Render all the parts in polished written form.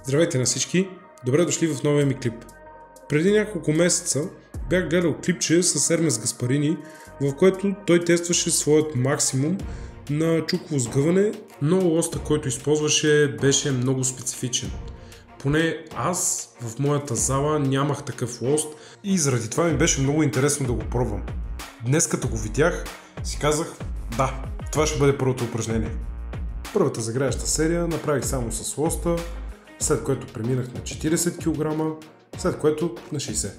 Здравейте на всички! Добре дошли в новия ми клип. Преди няколко месеца бях гледал клипче с Ермес Гаспарини, в което той тестваше своят максимум на чуково сгъване, но лоста, който използваше, беше много специфичен. Поне аз в моята зала нямах такъв лост и заради това ми беше много интересно да го пробвам. Днес като го видях, си казах, да, това ще бъде първото упражнение. Първата загряваща серия направих само с лоста, след което преминах на 40 кг, след което на 60.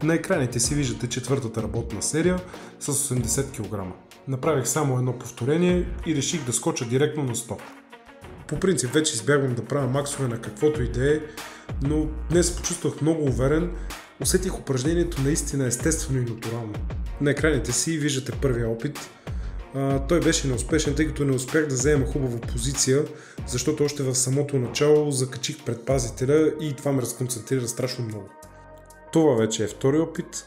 На екраните си виждате четвъртата работна серия с 80 кг. Направих само едно повторение и реших да скоча директно на 100. По принцип вече избягвам да правя максове на каквото и да е, но днес се почувствах много уверен, усетих упражнението наистина естествено и натурално. На екраните си виждате първия опит. Той беше неуспешен, тъй като не успях да взема хубава позиция, защото още в самото начало закачих предпазителя и това ме разконцентрира страшно много. Това вече е втори опит,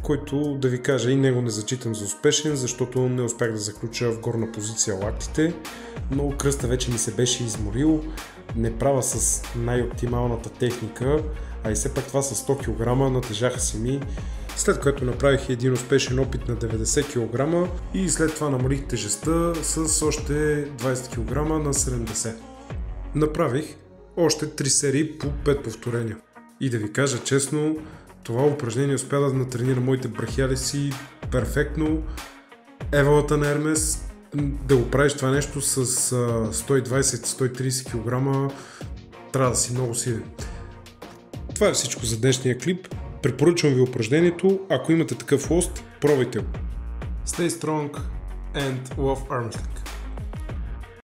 който да ви кажа и него не зачитам за успешен, защото не успях да заключа в горна позиция лактите, но кръста вече ми се беше изморил, не правя с най-оптималната техника, а и все пак това с 100 кг натежаха си ми, след което направих един успешен опит на 90 кг и след това намалих тежестта с още 20 кг на 70. Направих още 3 серии по 5 повторения. И да ви кажа честно, това упражнение успя да натренира моите брахиали си перфектно. Евалата на Ермес, да го правиш това нещо с 120-130 кг, трябва да си много силен. Това е всичко за днешния клип. Препоръчвам ви упражнението, ако имате такъв лост, пробвайте го. Stay strong and love arm wrestling.